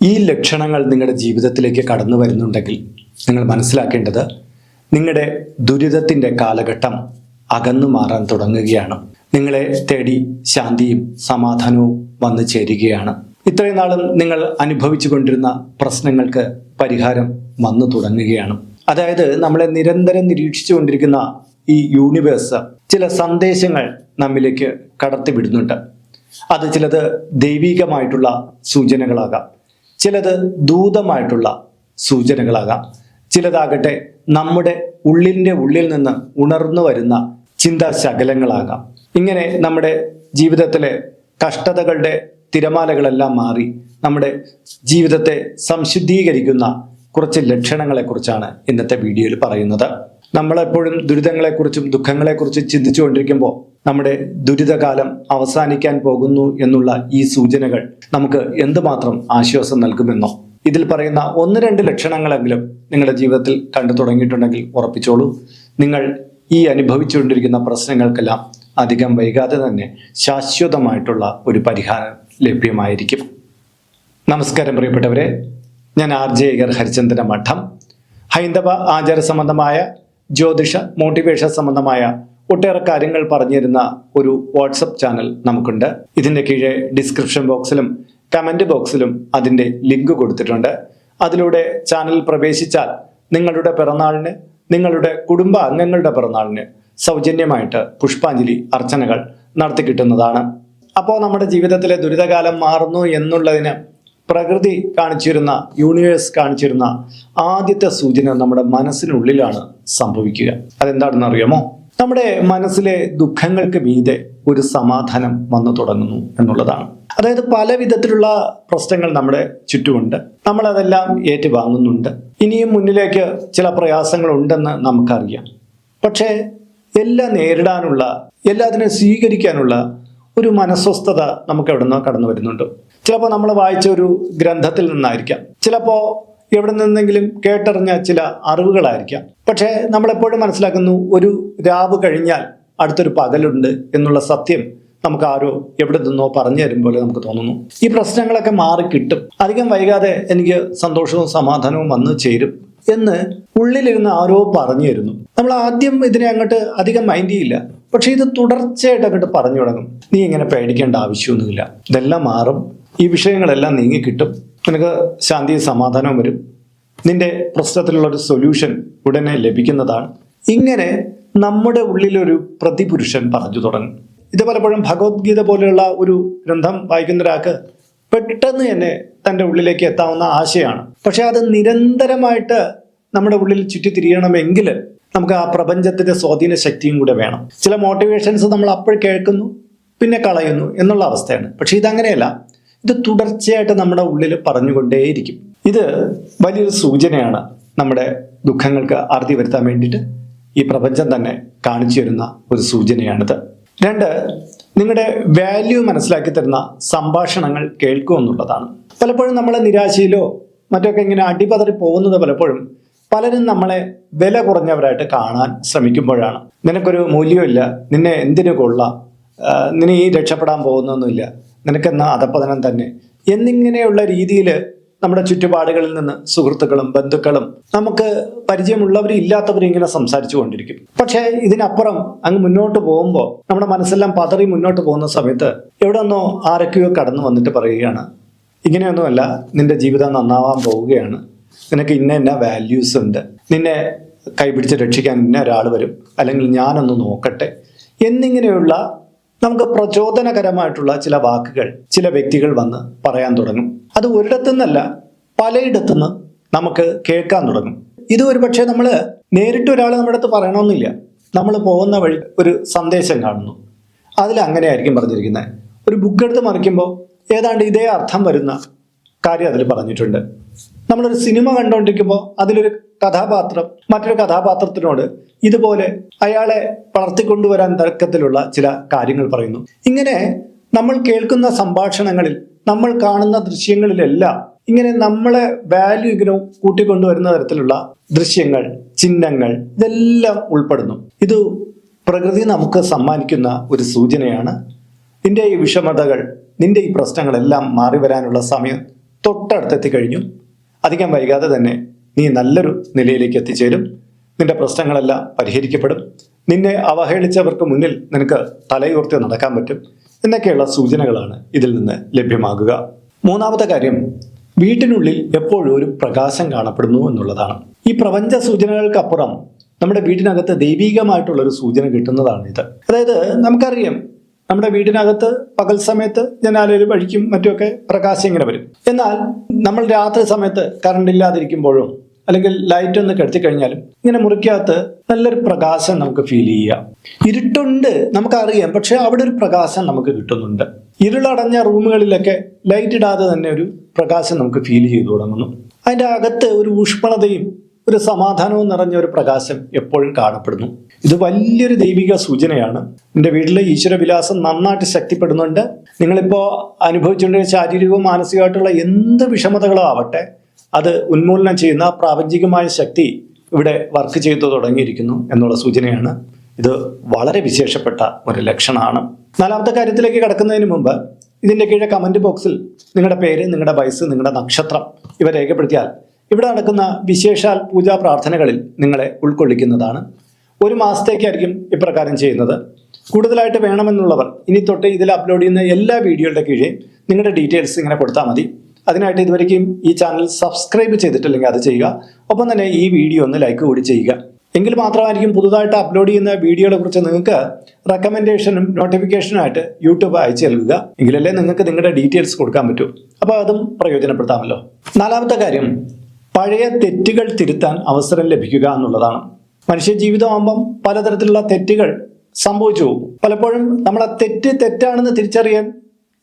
ഈ ലക്ഷണങ്ങൾ നിങ്ങളുടെ ജീവിതത്തിലേക്ക് കടന്നു വരുന്നുണ്ടെങ്കിൽ നിങ്ങൾ മനസ്സിലാക്കേണ്ടത് നിങ്ങളുടെ ദുരിതത്തിൻ്റെ കാലഘട്ടം അകന്നു മാറാൻ തുടങ്ങുകയാണ്. നിങ്ങളെ തേടി ശാന്തിയും സമാധാനവും വന്നു ചേരുകയാണ്. ഇത്രയും നാളും നിങ്ങൾ അനുഭവിച്ചു കൊണ്ടിരുന്ന പ്രശ്നങ്ങൾക്ക് പരിഹാരം വന്നു തുടങ്ങുകയാണ്. അതായത് നമ്മളെ നിരന്തരം നിരീക്ഷിച്ചു കൊണ്ടിരിക്കുന്ന ഈ യൂണിവേഴ്സ് ചില സന്ദേശങ്ങൾ നമ്മിലേക്ക് കടത്തിവിടുന്നുണ്ട്. അത് ചിലത് ദൈവികമായിട്ടുള്ള സൂചനകളാകാം, ചിലത് ദൂതമായിട്ടുള്ള സൂചനകളാകാം, ചിലതാകട്ടെ നമ്മുടെ ഉള്ളിൻ്റെ ഉള്ളിൽ നിന്ന് ഉണർന്നു വരുന്ന ചിന്താശകലങ്ങളാകാം. ഇങ്ങനെ നമ്മുടെ ജീവിതത്തിലെ കഷ്ടതകളുടെ തിരമാലകളെല്ലാം മാറി നമ്മുടെ ജീവിതത്തെ സംശുദ്ധീകരിക്കുന്ന കുറച്ച് ലക്ഷണങ്ങളെക്കുറിച്ചാണ് ഇന്നത്തെ വീഡിയോയിൽ പറയുന്നത്. നമ്മളെപ്പോഴും ദുരിതങ്ങളെക്കുറിച്ചും ദുഃഖങ്ങളെക്കുറിച്ചും ചിന്തിച്ചുകൊണ്ടിരിക്കുമ്പോൾ നമ്മുടെ ദുരിതകാലം അവസാനിക്കാൻ പോകുന്നു എന്നുള്ള ഈ സൂചനകൾ നമുക്ക് എന്തുമാത്രം ആശ്വാസം നൽകുമെന്നോ. ഇതിൽ പറയുന്ന 1-2 ലക്ഷണങ്ങളെങ്കിലും നിങ്ങളുടെ ജീവിതത്തിൽ കണ്ടു തുടങ്ങിയിട്ടുണ്ടെങ്കിൽ ഉറപ്പിച്ചോളൂ, നിങ്ങൾ ഈ അനുഭവിച്ചുകൊണ്ടിരിക്കുന്ന പ്രശ്നങ്ങൾക്കെല്ലാം അധികം വൈകാതെ തന്നെ ശാശ്വതമായിട്ടുള്ള ഒരു പരിഹാരം ലഭ്യമായിരിക്കും. നമസ്കാരം പ്രിയപ്പെട്ടവരെ, ഞാൻ RJ ഹരിചന്ദ്ര മഠം. ഹൈന്ദവ ആചാര സംബന്ധമായ ജ്യോതിഷ മോട്ടിവേഷൻ സംബന്ധമായ ഒട്ടേറെ കാര്യങ്ങൾ പറഞ്ഞു തരുന്ന ഒരു വാട്സപ്പ് ചാനൽ നമുക്കുണ്ട്. ഇതിൻ്റെ കീഴെ ഡിസ്ക്രിപ്ഷൻ ബോക്സിലും കമൻറ്റ് ബോക്സിലും അതിൻ്റെ ലിങ്ക് കൊടുത്തിട്ടുണ്ട്. അതിലൂടെ ചാനൽ പ്രവേശിച്ചാൽ നിങ്ങളുടെ പിറന്നാളിന്, നിങ്ങളുടെ കുടുംബ അംഗങ്ങളുടെ പിറന്നാളിന് സൗജന്യമായിട്ട് പുഷ്പാഞ്ജലി അർച്ചനകൾ നടത്തി കിട്ടുന്നതാണ്. അപ്പോൾ നമ്മുടെ ജീവിതത്തിലെ ദുരിതകാലം മാറുന്നു എന്നുള്ളതിന് പ്രകൃതി കാണിച്ചിരുന്ന, യൂണിവേഴ്സ് കാണിച്ചിരുന്ന ആദ്യത്തെ സൂചന നമ്മുടെ മനസ്സിനുള്ളിലാണ് സംഭവിക്കുക. അതെന്താണെന്ന് അറിയാമോ? നമ്മുടെ മനസ്സിലെ ദുഃഖങ്ങൾക്ക് മീതെ ഒരു സമാധാനം വന്നു തുടങ്ങുന്നു എന്നുള്ളതാണ്. അതായത് പല വിധത്തിലുള്ള പ്രശ്നങ്ങൾ നമ്മുടെ ചുറ്റുമുണ്ട്, നമ്മളതെല്ലാം ഏറ്റുവാങ്ങുന്നുണ്ട്. ഇനിയും മുന്നിലേക്ക് ചില പ്രയാസങ്ങൾ ഉണ്ടെന്ന് നമുക്കറിയാം. പക്ഷേ എല്ലാം നേരിടാനുള്ള, എല്ലാത്തിനും സ്വീകരിക്കാനുള്ള ഒരു മനസ്വസ്ഥത നമുക്ക് എവിടെ നിന്നോ കടന്നു വരുന്നുണ്ട്. ചിലപ്പോൾ നമ്മൾ വായിച്ച ഒരു ഗ്രന്ഥത്തിൽ നിന്നായിരിക്കാം, ചിലപ്പോൾ എവിടെ നിന്നെങ്കിലും കേട്ടറിഞ്ഞ ചില അറിവുകളായിരിക്കാം. പക്ഷേ നമ്മളെപ്പോഴും മനസ്സിലാക്കുന്നു, ഒരു രാവ് കഴിഞ്ഞാൽ അടുത്തൊരു പകലുണ്ട് എന്നുള്ള സത്യം നമുക്ക് ആരോ എവിടെ നിന്നോ പറഞ്ഞു തരും പോലെ നമുക്ക് തോന്നുന്നു. ഈ പ്രശ്നങ്ങളൊക്കെ മാറിക്കിട്ടും, അധികം വൈകാതെ എനിക്ക് സന്തോഷവും സമാധാനവും വന്നു ചേരും എന്ന് ഉള്ളിലിരുന്ന് ആരോ പറഞ്ഞു തരുന്നു. നമ്മൾ ആദ്യം ഇതിനെ അങ്ങോട്ട് അധികം മൈൻഡ് ചെയ്യില്ല. പക്ഷെ ഇത് തുടർച്ചയായിട്ട് അങ്ങോട്ട് പറഞ്ഞു തുടങ്ങും. നീ ഇങ്ങനെ പേടിക്കേണ്ട ആവശ്യമൊന്നുമില്ല, ഇതെല്ലാം മാറും, ഈ വിഷയങ്ങളെല്ലാം നീങ്ങിക്കിട്ടും, നിനക്ക് ശാന്തിയും സമാധാനവും വരും, നിന്റെ പ്രശ്നത്തിലുള്ളൊരു സൊല്യൂഷൻ ഉടനെ ലഭിക്കുന്നതാണ്. ഇങ്ങനെ നമ്മുടെ ഉള്ളിലൊരു പ്രതിപുരുഷൻ പറഞ്ഞു തുടങ്ങും. ഇത് പലപ്പോഴും ഭഗവത്ഗീത പോലെയുള്ള ഒരു ഗ്രന്ഥം വായിക്കുന്ന ഒരാൾക്ക് പെട്ടെന്ന് തന്നെ തൻ്റെ ഉള്ളിലേക്ക് എത്താവുന്ന ആശയമാണ്. പക്ഷെ അത് നിരന്തരമായിട്ട് നമ്മുടെ ഉള്ളിൽ ചുറ്റിത്തിരിയണമെങ്കിൽ നമുക്ക് ആ പ്രപഞ്ചത്തിന്റെ സ്വാധീന ശക്തിയും കൂടെ വേണം. ചില മോട്ടിവേഷൻസ് നമ്മൾ അപ്പോൾ കേൾക്കുന്നു, പിന്നെ കളയുന്നു എന്നുള്ള അവസ്ഥയാണ്. പക്ഷെ ഇതങ്ങനെയല്ല, ഇത് തുടർച്ചയായിട്ട് നമ്മുടെ ഉള്ളിൽ പറഞ്ഞുകൊണ്ടേയിരിക്കും. ഇത് വലിയൊരു സൂചനയാണ്. നമ്മുടെ ദുഃഖങ്ങൾക്ക് അറുതി വരുത്താൻ വേണ്ടിയിട്ട് ഈ പ്രപഞ്ചം തന്നെ കാണിച്ചു തരുന്ന ഒരു സൂചനയാണിത്. 2, നിങ്ങളുടെ വാല്യൂ മനസ്സിലാക്കി തരുന്ന സംഭാഷണങ്ങൾ കേൾക്കുക എന്നുള്ളതാണ്. പലപ്പോഴും നമ്മളെ നിരാശയിലോ മറ്റൊക്കെ ഇങ്ങനെ അടിപതറി പോകുന്നത് പലപ്പോഴും പലരും നമ്മളെ വില കുറഞ്ഞവരായിട്ട് കാണാൻ ശ്രമിക്കുമ്പോഴാണ്. നിനക്കൊരു മൂല്യമില്ല, നിന്നെ എന്തിനു കൊള്ളാം, നിന്നെ ഈ രക്ഷപ്പെടാൻ പോകുന്നൊന്നുമില്ല, നിനക്കെന്നാ അധപ്പതനം തന്നെ എന്നിങ്ങനെയുള്ള രീതിയിൽ നമ്മുടെ ചുറ്റുപാടുകളിൽ നിന്ന് സുഹൃത്തുക്കളും ബന്ധുക്കളും നമുക്ക് പരിചയമുള്ളവരും ഇല്ലാത്തവരും ഇങ്ങനെ സംസാരിച്ചു കൊണ്ടിരിക്കും. പക്ഷേ ഇതിനപ്പുറം അങ്ങ് മുന്നോട്ട് പോകുമ്പോൾ നമ്മുടെ മനസ്സെല്ലാം പതറി മുന്നോട്ട് പോകുന്ന സമയത്ത് എവിടെ നിന്നോ ആരൊക്കെയോ കടന്നു വന്നിട്ട് പറയുകയാണ്, ഇങ്ങനെയൊന്നുമല്ല, നിന്റെ ജീവിതം നന്നാവാൻ പോവുകയാണ്, നിനക്ക് ഇന്ന വാല്യൂസ് ഉണ്ട്, നിന്നെ കൈപിടിച്ച് രക്ഷിക്കാൻ ഇന്ന ഒരാൾ വരും, അല്ലെങ്കിൽ ഞാനൊന്ന് നോക്കട്ടെ എന്നിങ്ങനെയുള്ള നമുക്ക് പ്രചോദനകരമായിട്ടുള്ള ചില വാക്കുകൾ ചില വ്യക്തികൾ വന്ന് പറയാൻ തുടങ്ങും. അത് ഒരിടത്തുനിന്നല്ല, പലയിടത്തുനിന്ന് നമുക്ക് കേൾക്കാൻ തുടങ്ങും. ഇത് ഒരുപക്ഷെ നമ്മൾ നേരിട്ട് ഒരാൾ നമ്മുടെ അടുത്ത് പറയണമെന്നില്ല. നമ്മൾ പോകുന്ന വഴി ഒരു സന്ദേശം കാണുന്നു, അതിൽ അങ്ങനെ ആയിരിക്കും പറഞ്ഞിരിക്കുന്നത്. ഒരു ബുക്ക് എടുത്ത് മറിക്കുമ്പോൾ ഏതാണ്ട് ഇതേ അർത്ഥം വരുന്ന കാര്യം അതിൽ പറഞ്ഞിട്ടുണ്ട്. നമ്മളൊരു സിനിമ കണ്ടുകൊണ്ടിരിക്കുമ്പോൾ അതിലൊരു കഥാപാത്രം മറ്റൊരു കഥാപാത്രത്തിനോട് ഇതുപോലെ അയാളെ വളർത്തിക്കൊണ്ടുവരാൻ തർക്കത്തിലുള്ള ചില കാര്യങ്ങൾ പറയുന്നു. ഇങ്ങനെ നമ്മൾ കേൾക്കുന്ന സംഭാഷണങ്ങളിൽ, നമ്മൾ കാണുന്ന ദൃശ്യങ്ങളിലെല്ലാം ഇങ്ങനെ നമ്മളെ വാല്യൂ ഇങ്ങനെ കൂട്ടിക്കൊണ്ടുവരുന്ന തരത്തിലുള്ള ദൃശ്യങ്ങൾ, ചിഹ്നങ്ങൾ ഇതെല്ലാം ഉൾപ്പെടുന്നു. ഇത് പ്രകൃതി നമുക്ക് സമ്മാനിക്കുന്ന ഒരു സൂചനയാണ്. നിന്റെ ഈ വിഷമതകൾ, നിന്റെ ഈ പ്രശ്നങ്ങളെല്ലാം മാറി വരാനുള്ള സമയം തൊട്ടടുത്തെത്തി കഴിഞ്ഞു. അധികം വൈകാതെ തന്നെ നീ നല്ലൊരു നിലയിലേക്ക് എത്തിച്ചേരും. നിന്റെ പ്രശ്നങ്ങളെല്ലാം പരിഹരിക്കപ്പെടും. നിന്നെ അവഹേളിച്ചവർക്ക് മുന്നിൽ നിനക്ക് തലയുയർത്തി നടക്കാൻ പറ്റും എന്നൊക്കെയുള്ള സൂചനകളാണ് ഇതിൽ നിന്ന് ലഭ്യമാകുക. മൂന്നാമത്തെ കാര്യം, വീട്ടിനുള്ളിൽ എപ്പോഴും ഒരു പ്രകാശം കാണപ്പെടുന്നു എന്നുള്ളതാണ്. ഈ പ്രപഞ്ച സൂചനകൾക്കപ്പുറം നമ്മുടെ വീട്ടിനകത്ത് ദൈവികമായിട്ടുള്ളൊരു സൂചന കിട്ടുന്നതാണ് ഇത്. അതായത് നമുക്കറിയാം, നമ്മുടെ വീടിനകത്ത് പകൽ സമയത്ത് ജനാലയിൽ വഴിക്കും മറ്റുമൊക്കെ പ്രകാശം ഇങ്ങനെ വരും. എന്നാൽ നമ്മൾ രാത്രി സമയത്ത് കറണ്ട് ഇല്ലാതിരിക്കുമ്പോഴും അല്ലെങ്കിൽ ലൈറ്റ് ഒന്ന് കെടുത്തി കഴിഞ്ഞാലും ഇങ്ങനെ മുറിക്കകത്ത് നല്ലൊരു പ്രകാശം നമുക്ക് ഫീൽ ചെയ്യുക. ഇരുട്ടുണ്ട് നമുക്കറിയാം, പക്ഷെ അവിടെ ഒരു പ്രകാശം നമുക്ക് കിട്ടുന്നുണ്ട്. ഇരുളടഞ്ഞ റൂമുകളിലൊക്കെ ലൈറ്റ് ഇടാതെ തന്നെ ഒരു പ്രകാശം നമുക്ക് ഫീൽ ചെയ്തു തുടങ്ങുന്നു. അതിൻ്റെ അകത്ത് ഒരു ഊഷ്മളതയും ഒരു സമാധാനവും നിറഞ്ഞ ഒരു പ്രകാശം എപ്പോഴും കാണപ്പെടുന്നു. ഇത് വലിയൊരു ദൈവിക സൂചനയാണ്. എൻ്റെ വീട്ടിലെ ഈശ്വരവിലാസം നന്നായിട്ട് ശക്തിപ്പെടുന്നുണ്ട്. നിങ്ങളിപ്പോൾ അനുഭവിച്ചുകൊണ്ടിരുന്ന ശാരീരികവും മാനസികമായിട്ടുള്ള എന്ത് വിഷമതകളോ ആവട്ടെ, അത് ഉന്മൂലനം ചെയ്യുന്ന പ്രാപഞ്ചികമായ ശക്തി ഇവിടെ വർക്ക് ചെയ്തു തുടങ്ങിയിരിക്കുന്നു എന്നുള്ള സൂചനയാണ്. ഇത് വളരെ വിശേഷപ്പെട്ട ഒരു ലക്ഷണമാണ്. നാലാമത്തെ കാര്യത്തിലേക്ക് കടക്കുന്നതിന് മുമ്പ് ഇതിൻ്റെ കീഴെ കമൻറ്റ് ബോക്സിൽ നിങ്ങളുടെ പേര്, നിങ്ങളുടെ വയസ്സ്, നിങ്ങളുടെ നക്ഷത്രം ഇവ രേഖപ്പെടുത്തിയാൽ ഇവിടെ നടക്കുന്ന വിശേഷാൽ പൂജാ പ്രാർത്ഥനകളിൽ നിങ്ങളെ ഉൾക്കൊള്ളിക്കുന്നതാണ്. 1 മാസത്തേക്കായിരിക്കും ഇപ്രകാരം ചെയ്യുന്നത്. കൂടുതലായിട്ട് വേണമെന്നുള്ളവർ ഇനി തൊട്ട് ഇതിൽ അപ്ലോഡ് ചെയ്യുന്ന എല്ലാ വീഡിയോയുടെ കീഴേ നിങ്ങളുടെ ഡീറ്റെയിൽസ് ഇങ്ങനെ കൊടുത്താൽ മതി. അതിനായിട്ട് ഇതുവരെയും ഈ ചാനൽ സബ്സ്ക്രൈബ് ചെയ്തിട്ടില്ലെങ്കിൽ അത് ചെയ്യുക. ഒപ്പം തന്നെ ഈ വീഡിയോ ഒന്ന് ലൈക്ക് കൂടി ചെയ്യുക. എങ്കിൽ മാത്രമായിരിക്കും പുതുതായിട്ട് അപ്ലോഡ് ചെയ്യുന്ന വീഡിയോകളെ കുറിച്ച് നിങ്ങൾക്ക് റെക്കമെൻഡേഷനും നോട്ടിഫിക്കേഷനും ആയിട്ട് യൂട്യൂബ് അയച്ചു നൽകുക. എങ്കിലല്ലേ നിങ്ങൾക്ക് നിങ്ങളുടെ ഡീറ്റെയിൽസ് കൊടുക്കാൻ പറ്റൂ. അപ്പോൾ അതും പ്രയോജനപ്പെടുത്താമല്ലോ. നാലാമത്തെ കാര്യം, പഴയ തെറ്റുകൾ തിരുത്താൻ അവസരം ലഭിക്കുക എന്നുള്ളതാണ്. മനുഷ്യ ജീവിതമാകുമ്പം പലതരത്തിലുള്ള തെറ്റുകൾ സംഭവിച്ചു പോകും. പലപ്പോഴും നമ്മളെ തെറ്റാണെന്ന് തിരിച്ചറിയാൻ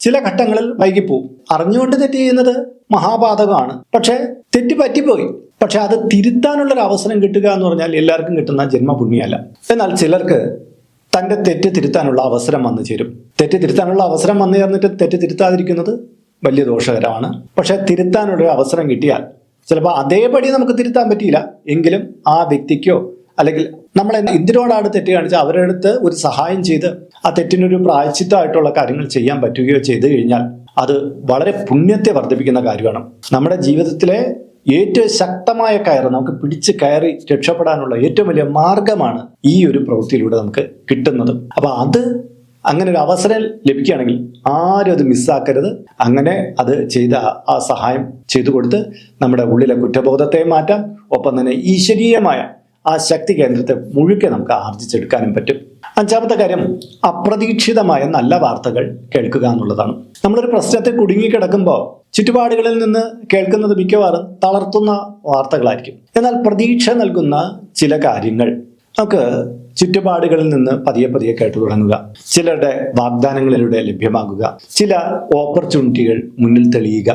ചില ഘട്ടങ്ങളിൽ വൈകിപ്പോവും. അറിഞ്ഞുകൊണ്ട് തെറ്റ് ചെയ്യുന്നത് മഹാപാതകമാണ്. പക്ഷെ തെറ്റ് പറ്റിപ്പോയി. പക്ഷെ അത് തിരുത്താനുള്ളൊരു അവസരം കിട്ടുക എന്ന് പറഞ്ഞാൽ എല്ലാവർക്കും കിട്ടുന്ന ജന്മപുണ്യമല്ല. എന്നാൽ ചിലർക്ക് തൻ്റെ തെറ്റ് തിരുത്താനുള്ള അവസരം വന്നു ചേരും. തെറ്റ് തിരുത്താനുള്ള അവസരം വന്നു ചേർന്നിട്ട് തെറ്റ് തിരുത്താതിരിക്കുന്നത് വലിയ ദോഷകരമാണ്. പക്ഷെ തിരുത്താനുള്ള അവസരം കിട്ടിയാൽ ചിലപ്പോൾ അതേപടി നമുക്ക് തിരുത്താൻ പറ്റിയില്ല എങ്കിലും ആ വ്യക്തിക്കോ അല്ലെങ്കിൽ നമ്മൾ എന്തിനോടാണ് തെറ്റ് കാണിച്ചാൽ അവരുടെ അടുത്ത് ഒരു സഹായം ചെയ്ത് ആ തെറ്റിനൊരു പ്രായശ്ചിത്തമായിട്ടുള്ള കാര്യങ്ങൾ ചെയ്യാൻ പറ്റുകയോ ചെയ്തു കഴിഞ്ഞാൽ അത് വളരെ പുണ്യത്തെ വർദ്ധിപ്പിക്കുന്ന കാര്യമാണ്. നമ്മുടെ ജീവിതത്തിലെ ഏറ്റവും ശക്തമായ കയറ് നമുക്ക് പിടിച്ച് കയറി രക്ഷപ്പെടാനുള്ള ഏറ്റവും വലിയ മാർഗമാണ് ഈ ഒരു പ്രവൃത്തിയിലൂടെ നമുക്ക് കിട്ടുന്നത്. അപ്പൊ അങ്ങനെ ഒരു അവസരം ലഭിക്കുകയാണെങ്കിൽ ആരും അത് മിസ്സാക്കരുത്. അങ്ങനെ അത് ചെയ്ത ആ സഹായം ചെയ്തു കൊടുത്ത് നമ്മുടെ ഉള്ളിലെ കുറ്റബോധത്തെ മാറ്റാം. ഒപ്പം തന്നെ ഈശ്വരീയമായ ആ ശക്തി കേന്ദ്രത്തെ മുഴുക്കെ നമുക്ക് ആർജിച്ചെടുക്കാനും പറ്റും. അഞ്ചാമത്തെ കാര്യം, അപ്രതീക്ഷിതമായ നല്ല വാർത്തകൾ കേൾക്കുക എന്നുള്ളതാണ്. നമ്മളൊരു പ്രശ്നത്തെ കുടുങ്ങിക്കിടക്കുമ്പോൾ ചുറ്റുപാടുകളിൽ നിന്ന് കേൾക്കുന്നത് മിക്കവാറും തളർത്തുന്ന വാർത്തകളായിരിക്കും. എന്നാൽ പ്രതീക്ഷ നൽകുന്ന ചില കാര്യങ്ങൾ നമുക്ക് ചുറ്റുപാടുകളിൽ നിന്ന് പതിയെ പതിയെ കേട്ടു തുടങ്ങുക. ചിലരുടെ വാഗ്ദാനങ്ങളിലൂടെ ലഭ്യമാകുക, ചില ഓപ്പർച്യൂണിറ്റികൾ മുന്നിൽ തെളിയുക.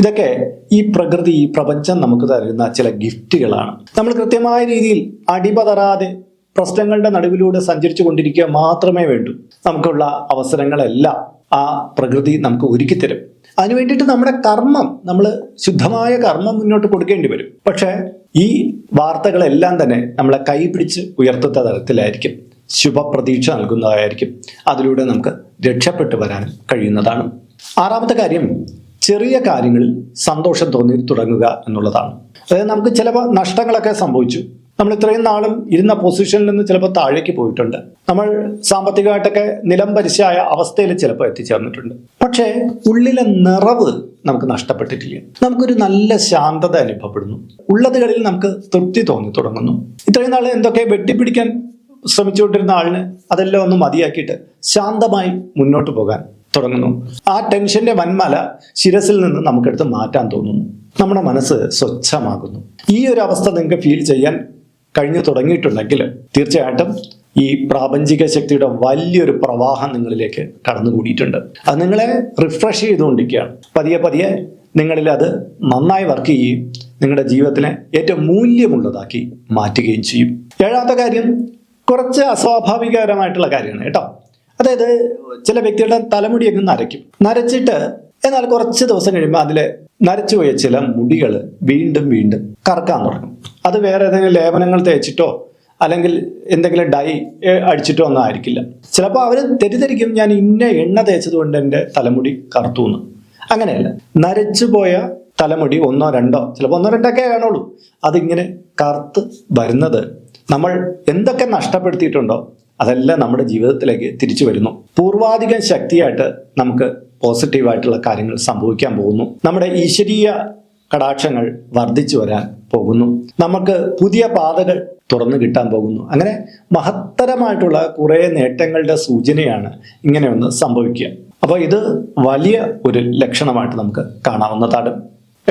ഇതൊക്കെ ഈ പ്രകൃതി, ഈ പ്രപഞ്ചം നമുക്ക് തരുന്ന ചില ഗിഫ്റ്റുകളാണ്. നമ്മൾ കൃത്യമായ രീതിയിൽ അടിപതറാതെ പ്രശ്നങ്ങളുടെ നടുവിലൂടെ സഞ്ചരിച്ചു കൊണ്ടിരിക്കുക മാത്രമേ വേണ്ടൂ. നമുക്കുള്ള അവസരങ്ങളെല്ലാം ആ പ്രകൃതി നമുക്ക് ഒരുക്കിത്തരും. അതിനു വേണ്ടിയിട്ട് നമ്മുടെ കർമ്മം, നമ്മൾ ശുദ്ധമായ കർമ്മം മുന്നോട്ട് കൊടുക്കേണ്ടി വരും. പക്ഷേ ഈ വാർത്തകളെല്ലാം തന്നെ നമ്മളെ കൈപിടിച്ച് ഉയർത്തുന്ന തരത്തിലായിരിക്കും, ശുഭപ്രതീക്ഷ നൽകുന്നതായിരിക്കും. അതിലൂടെ നമുക്ക് രക്ഷപ്പെട്ടു വരാനും കഴിയുന്നതാണ്. ആറാമത്തെ കാര്യം, ചെറിയ കാര്യങ്ങളിൽ സന്തോഷം തോന്നി തുടങ്ങുക എന്നുള്ളതാണ്. അതായത് നമുക്ക് ചിലപ്പോൾ നഷ്ടങ്ങളൊക്കെ സംഭവിച്ചു. നമ്മൾ ഇത്രയും നാളും ഇരുന്ന പൊസിഷനിൽ നിന്ന് ചിലപ്പോൾ താഴേക്ക് പോയിട്ടുണ്ട്. നമ്മൾ സാമ്പത്തികമായിട്ടൊക്കെ നിലംപരിശായ അവസ്ഥയിൽ ചിലപ്പോൾ എത്തിച്ചേർന്നിട്ടുണ്ട്. പക്ഷേ ഉള്ളിലെ നിറവ് നമുക്ക് നഷ്ടപ്പെട്ടിട്ടില്ല. നമുക്കൊരു നല്ല ശാന്തത അനുഭവപ്പെടുന്നു. ഉള്ളതുകളിൽ നമുക്ക് തൃപ്തി തോന്നി തുടങ്ങുന്നു. ഇത്രയും നാൾ എന്തൊക്കെ വെട്ടിപ്പിടിക്കാൻ ശ്രമിച്ചുകൊണ്ടിരുന്ന ആളിന് അതെല്ലാം ഒന്ന് മതിയാക്കിയിട്ട് ശാന്തമായി മുന്നോട്ട് പോകാൻ തുടങ്ങുന്നു. ആ ടെൻഷന്റെ വൻമല ശിരസിൽ നിന്ന് നമുക്കെടുത്ത് മാറ്റാൻ തോന്നുന്നു. നമ്മുടെ മനസ്സ് സ്വച്ഛമാകുന്നു. ഈ ഒരു അവസ്ഥ നിങ്ങൾക്ക് ഫീൽ ചെയ്യാൻ കഴിഞ്ഞു തുടങ്ങിയിട്ടുണ്ടെങ്കിൽ തീർച്ചയായിട്ടും ഈ പ്രാപഞ്ചിക ശക്തിയുടെ വലിയൊരു പ്രവാഹം നിങ്ങളിലേക്ക് കടന്നുകൂടിയിട്ടുണ്ട്. അത് നിങ്ങളെ റിഫ്രഷ് ചെയ്തുകൊണ്ടിരിക്കുകയാണ്. പതിയെ പതിയെ നിങ്ങളിൽ അത് നന്നായി വർക്ക് ചെയ്യുകയും നിങ്ങളുടെ ജീവിതത്തിനെ ഏറ്റവും മൂല്യമുള്ളതാക്കി മാറ്റുകയും ചെയ്യും. ഏഴാമത്തെ കാര്യം കുറച്ച് അസ്വാഭാവികകരമായിട്ടുള്ള കാര്യമാണ് കേട്ടോ. അതായത് ചില വ്യക്തികളുടെ തലമുടിയൊക്കെ നരച്ചിട്ട് എന്നാൽ കുറച്ച് ദിവസം കഴിയുമ്പോൾ അതിലെ നരച്ചുപോയ ചില മുടികൾ വീണ്ടും വീണ്ടും കറക്കാൻ തുടങ്ങും. അത് വേറെ ഏതെങ്കിലും ലേപനങ്ങൾ തേച്ചിട്ടോ അല്ലെങ്കിൽ എന്തെങ്കിലും ഡൈ അടിച്ചിട്ടോ ഒന്നും ആയിരിക്കില്ല. ചിലപ്പോൾ അവർ തെറ്റിദ്ധരിക്കും ഞാൻ ഇന്ന എണ്ണ തേച്ചത് കൊണ്ട് എൻ്റെ തലമുടി കറുത്തു എന്ന്. അങ്ങനെയല്ല, നരച്ചുപോയ തലമുടി ഒന്നോ രണ്ടോ, ചിലപ്പോൾ ഒന്നോ രണ്ടൊക്കെ കാണുള്ളൂ, അതിങ്ങനെ കറുത്ത് വരുന്നത് നമ്മൾ എന്തൊക്കെ നഷ്ടപ്പെടുത്തിയിട്ടുണ്ടോ അതെല്ലാം നമ്മുടെ ജീവിതത്തിലേക്ക് തിരിച്ചു വരുന്നു. പൂർവാധിക ശക്തിയായിട്ട് നമുക്ക് പോസിറ്റീവായിട്ടുള്ള കാര്യങ്ങൾ സംഭവിക്കാൻ പോകുന്നു. നമ്മുടെ ഈശ്വരീയ കടാക്ഷങ്ങൾ വർദ്ധിച്ചു വരാൻ പോകുന്നു. നമുക്ക് പുതിയ പാതകൾ തുറന്നു കിട്ടാൻ പോകുന്നു. അങ്ങനെ മഹത്തരമായിട്ടുള്ള കുറേ നേട്ടങ്ങളുടെ സൂചനയാണ് ഇങ്ങനെ ഒന്ന് സംഭവിക്കുക. അപ്പോൾ ഇത് വലിയ ഒരു ലക്ഷണമായിട്ട് നമുക്ക് കാണാവുന്നതാണ്.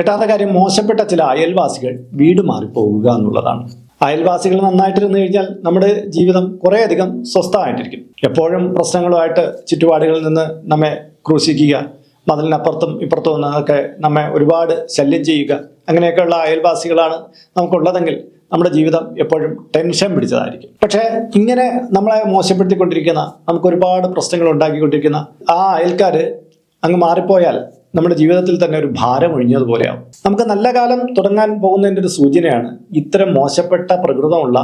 എട്ടാമത്തെ കാര്യം, മോശപ്പെട്ട ചില അയൽവാസികൾ വീട് മാറിപ്പോവുക എന്നുള്ളതാണ്. അയൽവാസികൾ നന്നായിട്ടിരുന്നു കഴിഞ്ഞാൽ നമ്മുടെ ജീവിതം കുറേയധികം സ്വസ്ഥമായിട്ടിരിക്കും. എപ്പോഴും പ്രശ്നങ്ങളുമായിട്ട് ചുറ്റുപാടുകളിൽ നിന്ന് നമ്മെ ക്രൂശിക്കുക, മതിലിനപ്പുറത്തും ഇപ്പുറത്തും നിന്നൊക്കെ നമ്മെ ഒരുപാട് ശല്യം ചെയ്യുക, അങ്ങനെയൊക്കെയുള്ള അയൽവാസികളാണ് നമുക്കുള്ളതെങ്കിൽ നമ്മുടെ ജീവിതം എപ്പോഴും ടെൻഷൻ പിടിച്ചതായിരിക്കും. പക്ഷേ ഇങ്ങനെ നമ്മളെ മോശപ്പെടുത്തിക്കൊണ്ടിരിക്കുന്ന, നമുക്ക് ഒരുപാട് പ്രശ്നങ്ങൾ ഉണ്ടാക്കിക്കൊണ്ടിരിക്കുന്ന ആ അയൽക്കാർ അങ്ങ് മാറിപ്പോയാൽ നമ്മുടെ ജീവിതത്തിൽ തന്നെ ഒരു ഭാരം ഒഴിഞ്ഞതുപോലെയാവും. നമുക്ക് നല്ല കാലം തുടങ്ങാൻ പോകുന്നതിൻ്റെ ഒരു സൂചനയാണ് ഇത്തരം മോശപ്പെട്ട പ്രകൃതമുള്ള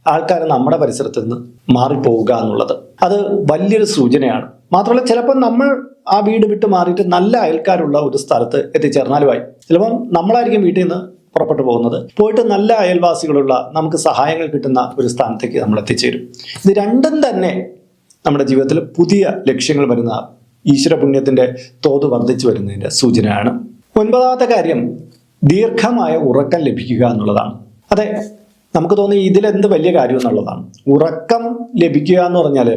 ആൾക്കാർ നമ്മുടെ പരിസരത്ത് നിന്ന് മാറിപ്പോവുക എന്നുള്ളത്. അത് വലിയൊരു സൂചനയാണ്. മാത്രമല്ല, ചിലപ്പോൾ നമ്മൾ ആ വീട് വിട്ട് മാറിയിട്ട് നല്ല അയൽക്കാരുള്ള ഒരു സ്ഥലത്ത് എത്തിച്ചേർന്നാലുമായി, ചിലപ്പം നമ്മളായിരിക്കും വീട്ടിൽ നിന്ന് പുറപ്പെട്ടു പോകുന്നത്, പോയിട്ട് നല്ല അയൽവാസികളുള്ള നമുക്ക് സഹായങ്ങൾ കിട്ടുന്ന ഒരു സ്ഥാനത്തേക്ക് നമ്മൾ എത്തിച്ചേരും. ഇത് രണ്ടും തന്നെ നമ്മുടെ ജീവിതത്തിൽ പുതിയ ലക്ഷ്യങ്ങൾ വരുന്ന, ഈശ്വര പുണ്യത്തിന്റെ തോത് വർദ്ധിച്ചു വരുന്നതിന്റെ സൂചനയാണ്. 9ാമത്തെ കാര്യം, ദീർഘമായ ഉറക്കം ലഭിക്കുക എന്നുള്ളതാണ്. അതെ, നമുക്ക് തോന്നി ഇതിലെന്ത് വലിയ കാര്യം എന്നുള്ളതാണ്. ഉറക്കം ലഭിക്കുക എന്ന് പറഞ്ഞാൽ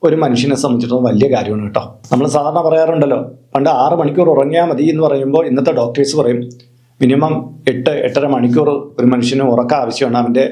ഒരു മനുഷ്യനെ സംബന്ധിച്ചിടത്തോളം വലിയ കാര്യമാണ് കേട്ടോ. നമ്മൾ സാധാരണ പറയാറുണ്ടല്ലോ, പണ്ട് 6 മണിക്കൂർ ഉറങ്ങിയാൽ മതി എന്ന് പറയുമ്പോൾ ഇന്നത്തെ ഡോക്ടേഴ്സ് പറയും മിനിമം 8-8.5 മണിക്കൂർ ഒരു മനുഷ്യന് ഉറക്കം ആവശ്യമാണ്, അവൻ്റെ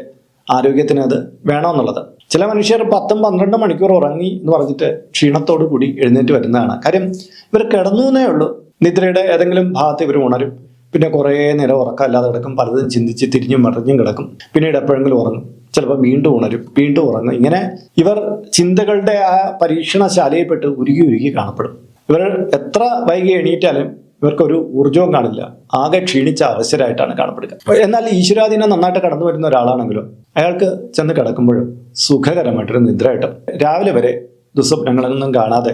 ആരോഗ്യത്തിന് അത് വേണമെന്നുള്ളത്. ചില മനുഷ്യർ 10-12 മണിക്കൂർ ഉറങ്ങി എന്ന് പറഞ്ഞിട്ട് ക്ഷീണത്തോടു കൂടി എഴുന്നേറ്റ് വരുന്നതാണ്. കാര്യം ഇവർ കിടന്നു എന്നേ ഉള്ളൂ, നിദ്രയുടെ ഏതെങ്കിലും ഭാഗത്ത് ഇവർ ഉണരും, പിന്നെ കുറേ നേരം ഉറക്കമില്ലാതെ കിടക്കും, പലതും ചിന്തിച്ച് തിരിഞ്ഞും മറിഞ്ഞും കിടക്കും, പിന്നീട് എപ്പോഴെങ്കിലും ഉറങ്ങും, ചിലപ്പോൾ വീണ്ടും ഉണരും, വീണ്ടും ഉറങ്ങും. ഇങ്ങനെ ഇവർ ചിന്തകളുടെ ആ പരീക്ഷണശാലയിൽപ്പെട്ട് ഉരുകി കാണപ്പെടും. ഇവർ എത്ര വൈകി എണീറ്റാലും ഇവർക്കൊരു ഊർജവും കാണില്ല, ആകെ ക്ഷീണിച്ച അവസരമായിട്ടാണ് കാണപ്പെടുക. എന്നാൽ ഈശ്വരാധീനം നന്നായിട്ട് കടന്നു വരുന്ന ഒരാളാണെങ്കിലും അയാൾക്ക് ചെന്ന് കിടക്കുമ്പോഴും സുഖകരമായിട്ടൊരു നിദ്ര കിട്ടും. രാവിലെ വരെ ദുസ്വപ്നങ്ങളൊന്നും കാണാതെ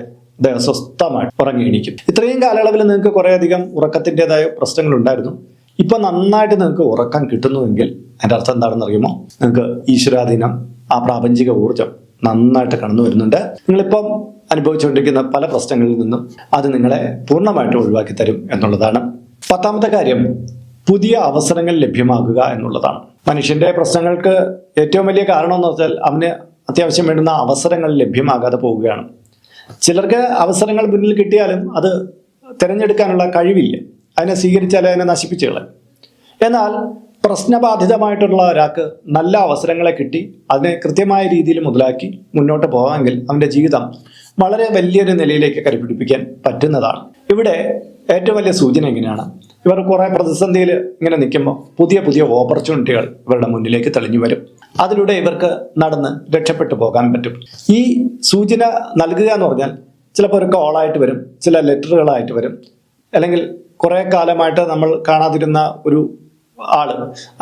സ്വസ്ഥമായിട്ട് ഉറങ്ങി എണീക്കും. ഇത്രയും കാലയളവിൽ നിങ്ങൾക്ക് കുറേയധികം ഉറക്കത്തിൻ്റെതായ പ്രശ്നങ്ങൾ ഉണ്ടായിരുന്നു. ഇപ്പൊ നന്നായിട്ട് നിങ്ങൾക്ക് ഉറക്കം കിട്ടുന്നുവെങ്കിൽ അതിൻ്റെ അർത്ഥം എന്താണെന്ന് അറിയുമോ? നിങ്ങൾക്ക് ഈശ്വരാധീനം, ആ പ്രാപഞ്ചിക ഊർജം നന്നായിട്ട് കടന്നു വരുന്നുണ്ട്. നിങ്ങളിപ്പം അനുഭവിച്ചുകൊണ്ടിരിക്കുന്ന പല പ്രശ്നങ്ങളിൽ നിന്നും അത് നിങ്ങളെ പൂർണ്ണമായിട്ട് ഒഴിവാക്കി തരും എന്നുള്ളതാണ്. 10ാമത്തെ കാര്യം, പുതിയ അവസരങ്ങൾ ലഭ്യമാകുക എന്നുള്ളതാണ്. മനുഷ്യന്റെ പ്രശ്നങ്ങൾക്ക് ഏറ്റവും വലിയ കാരണം എന്ന് വെച്ചാൽ അവന് അത്യാവശ്യം വേണ്ടുന്ന അവസരങ്ങൾ ലഭ്യമാകാതെ പോവുകയാണ്. ചിലർക്ക് അവസരങ്ങൾ മുന്നിൽ കിട്ടിയാലും അത് തിരഞ്ഞെടുക്കാനുള്ള കഴിവില്ല, അതിനെ സ്വീകരിച്ചാൽ അതിനെ നശിപ്പിച്ചു കളയും. എന്നാൽ പ്രശ്നബാധിതമായിട്ടുള്ള ഒരാൾക്ക് നല്ല അവസരങ്ങളെ കിട്ടി അതിനെ കൃത്യമായ രീതിയിൽ മുതലാക്കി മുന്നോട്ട് പോകാമെങ്കിൽ അവൻ്റെ ജീവിതം വളരെ വലിയൊരു നിലയിലേക്ക് കരുപിടിപ്പിക്കാൻ പറ്റുന്നതാണ്. ഇവിടെ ഏറ്റവും വലിയ സൂചന എങ്ങനെയാണ്? ഇവർ കുറേ പ്രതിസന്ധിയിൽ ഇങ്ങനെ നിൽക്കുമ്പോൾ പുതിയ ഓപ്പർച്യൂണിറ്റികൾ ഇവരുടെ മുന്നിലേക്ക് തെളിഞ്ഞു വരും. അതിലൂടെ ഇവർക്ക് നടന്ന് രക്ഷപ്പെട്ടു പോകാൻ പറ്റും. ഈ സൂചന നൽകുക എന്ന് പറഞ്ഞാൽ ചിലപ്പോൾ ഒരു കോളായിട്ട് വരും, ചില ലെറ്ററുകളായിട്ട് വരും, അല്ലെങ്കിൽ കുറേ കാലമായിട്ട് നമ്മൾ കാണാതിരുന്ന ഒരു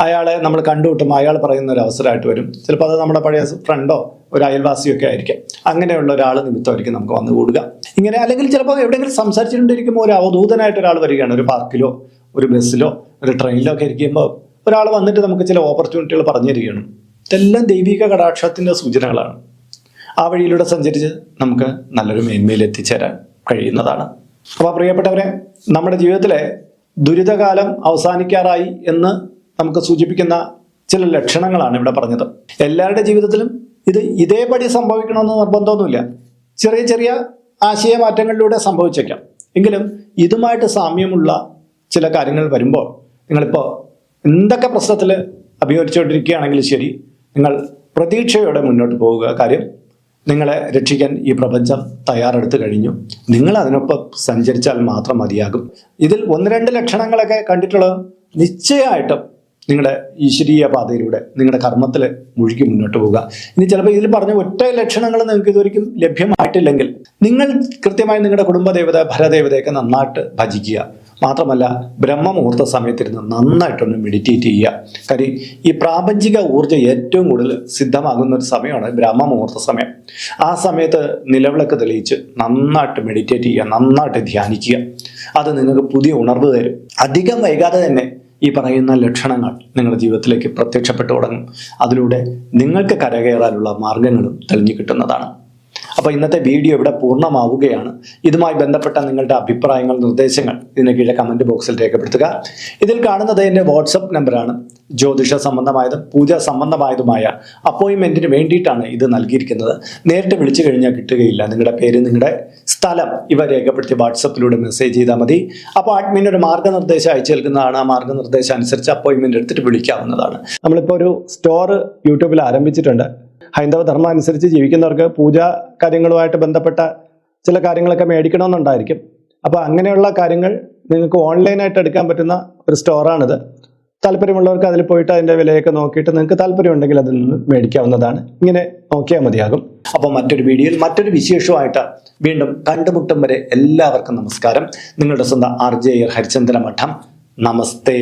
അയാളെ നമ്മൾ കണ്ടുമുട്ടുമ്പോൾ അയാൾ പറയുന്ന ഒരു അവസരമായിട്ട് വരും. ചിലപ്പോൾ അത് നമ്മുടെ പഴയ ഫ്രണ്ടോ ഒരു അയൽവാസിയോ ഒക്കെ ആയിരിക്കാം. അങ്ങനെയുള്ള ഒരാൾ നിമിത്തമായിരിക്കും നമുക്ക് വന്നു കൂടുക. ഇങ്ങനെ അല്ലെങ്കിൽ ചിലപ്പോൾ എവിടെയെങ്കിലും സംസാരിച്ചിട്ടുണ്ടിരിക്കുമ്പോൾ ഒരു അവധൂതനായിട്ട് ഒരാൾ വരികയാണ്. ഒരു പാർക്കിലോ ഒരു ബസ്സിലോ ഒരു ട്രെയിനിലോ ഒക്കെ ഇരിക്കുമ്പോൾ ഒരാൾ വന്നിട്ട് നമുക്ക് ചില ഓപ്പർച്യൂണിറ്റികൾ പറഞ്ഞു തരികയാണ്. ഇതെല്ലാം ദൈവിക കടാക്ഷത്തിൻ്റെ സൂചനകളാണ്. ആ വഴിയിലൂടെ സഞ്ചരിച്ച് നമുക്ക് നല്ലൊരു മേന്മയിൽ എത്തിച്ചേരാൻ കഴിയുന്നതാണ്. അപ്പോൾ പ്രിയപ്പെട്ടവരെ, നമ്മുടെ ജീവിതത്തിലെ ദുരിതകാലം അവസാനിക്കാറായി എന്ന് നമുക്ക് സൂചിപ്പിക്കുന്ന ചില ലക്ഷണങ്ങളാണ് ഇവിടെ പറഞ്ഞത്. എല്ലാവരുടെ ജീവിതത്തിലും ഇതേപടി സംഭവിക്കണമെന്ന് നിർബന്ധമൊന്നുമില്ല. ചെറിയ ചെറിയ ആശയമാറ്റങ്ങളിലൂടെ സംഭവിച്ചേക്കാം. എങ്കിലും ഇതുമായിട്ട് സാമ്യമുള്ള ചില കാര്യങ്ങൾ വരുമ്പോൾ നിങ്ങളിപ്പോൾ എന്തൊക്കെ പ്രശ്നത്തിൽ അഭിമുഖീകരിച്ചുകൊണ്ടിരിക്കുകയാണെങ്കിലും ശരി, നിങ്ങൾ പ്രതീക്ഷയോടെ മുന്നോട്ട് പോവുക. കാര്യം നിങ്ങളെ രക്ഷിക്കാൻ ഈ പ്രപഞ്ചം തയ്യാറെടുത്ത് കഴിഞ്ഞു. നിങ്ങൾ അതിനൊപ്പം സഞ്ചരിച്ചാൽ മാത്രം മതിയാകും. ഇതിൽ 1-2 ലക്ഷണങ്ങളൊക്കെ കണ്ടിട്ടുള്ളത് നിശ്ചയമായിട്ടും നിങ്ങളുടെ ഈശ്വരീയ പാതയിലൂടെ നിങ്ങളുടെ കർമ്മത്തിൽ മുഴുകി മുന്നോട്ട് പോവുക. ഇനി ചിലപ്പോൾ ഇതിൽ പറഞ്ഞ ഒറ്റ ലക്ഷണങ്ങൾ നിങ്ങൾക്ക് ഇതൊരിക്കലും ലഭ്യമായിട്ടില്ലെങ്കിൽ നിങ്ങൾ കൃത്യമായി നിങ്ങളുടെ കുടുംബദേവത ഭരദേവതയൊക്കെ നന്നായിട്ട് ഭജിക്കുക. മാത്രമല്ല ബ്രഹ്മമുഹൂർത്ത സമയത്തിരുന്ന് നന്നായിട്ടൊന്ന് മെഡിറ്റേറ്റ് ചെയ്യുക. കാര്യം ഈ പ്രാപഞ്ചിക ഊർജ്ജം ഏറ്റവും കൂടുതൽ സിദ്ധമാകുന്ന ഒരു സമയമാണ് ബ്രഹ്മമുഹൂർത്ത സമയം. ആ സമയത്ത് നിലവിളക്ക് തെളിയിച്ച് നന്നായിട്ട് മെഡിറ്റേറ്റ് ചെയ്യുക, നന്നായിട്ട് ധ്യാനിക്കുക. അത് നിങ്ങൾക്ക് പുതിയ ഉണർവ് തരും. അധികം വൈകാതെ തന്നെ ഈ പറയുന്ന ലക്ഷണങ്ങൾ നിങ്ങളുടെ ജീവിതത്തിലേക്ക് പ്രത്യക്ഷപ്പെട്ടു തുടങ്ങും. അതിലൂടെ നിങ്ങൾക്ക് കരകയറാനുള്ള മാർഗങ്ങളും തെളിഞ്ഞു കിട്ടുന്നതാണ്. അപ്പോൾ ഇന്നത്തെ വീഡിയോ ഇവിടെ പൂർണ്ണമാവുകയാണ്. ഇതുമായി ബന്ധപ്പെട്ട നിങ്ങളുടെ അഭിപ്രായങ്ങൾ, നിർദ്ദേശങ്ങൾ ഇതിന് കീഴെ കമൻറ്റ് ബോക്സിൽ രേഖപ്പെടുത്തുക. ഇതിൽ കാണുന്നത് എൻ്റെ വാട്സപ്പ് നമ്പറാണ്. ജ്യോതിഷ സംബന്ധമായതും പൂജ സംബന്ധമായതുമായ അപ്പോയിൻമെൻറ്റിന് വേണ്ടിയിട്ടാണ് ഇത് നൽകിയിരിക്കുന്നത്. നേരിട്ട് വിളിച്ചു കഴിഞ്ഞാൽ കിട്ടുകയില്ല. നിങ്ങളുടെ പേര്, നിങ്ങളുടെ സ്ഥലം ഇവ രേഖപ്പെടുത്തി വാട്സപ്പിലൂടെ മെസ്സേജ് ചെയ്താൽ മതി. അപ്പോൾ അഡ്മിൻ ഒരു മാർഗ്ഗനിർദ്ദേശം അയച്ചു നൽകുന്നതാണ്. ആ മാർഗ്ഗനിർദ്ദേശം അനുസരിച്ച് അപ്പോയിൻമെൻറ്റ് എടുത്തിട്ട് വിളിക്കാവുന്നതാണ്. നമ്മളിപ്പോൾ ഒരു സ്റ്റോർ യൂട്യൂബിൽ ആരംഭിച്ചിട്ടുണ്ട്. ഹൈന്ദവ ധർമ്മം അനുസരിച്ച് ജീവിക്കുന്നവർക്ക് പൂജാ കാര്യങ്ങളുമായിട്ട് ബന്ധപ്പെട്ട ചില കാര്യങ്ങളൊക്കെ മേടിക്കണമെന്നുണ്ടായിരിക്കും. അപ്പോൾ അങ്ങനെയുള്ള കാര്യങ്ങൾ നിങ്ങൾക്ക് ഓൺലൈനായിട്ട് എടുക്കാൻ പറ്റുന്ന ഒരു സ്റ്റോറാണിത്. താല്പര്യമുള്ളവർക്ക് അതിൽ പോയിട്ട് അതിൻ്റെ വിലയൊക്കെ നോക്കിയിട്ട് നിങ്ങൾക്ക് താല്പര്യമുണ്ടെങ്കിൽ അതിൽ നിന്ന് മേടിക്കാവുന്നതാണ്. ഇങ്ങനെ നോക്കിയാൽ മതിയാകും. അപ്പോൾ മറ്റൊരു വീഡിയോയിൽ മറ്റൊരു വിശേഷമായിട്ട് വീണ്ടും കണ്ടുമുട്ടും വരെ എല്ലാവർക്കും നമസ്കാരം. നിങ്ങളുടെ സ്വന്തം RJ ഹരിചന്ദ്ര മഠം. നമസ്തേ.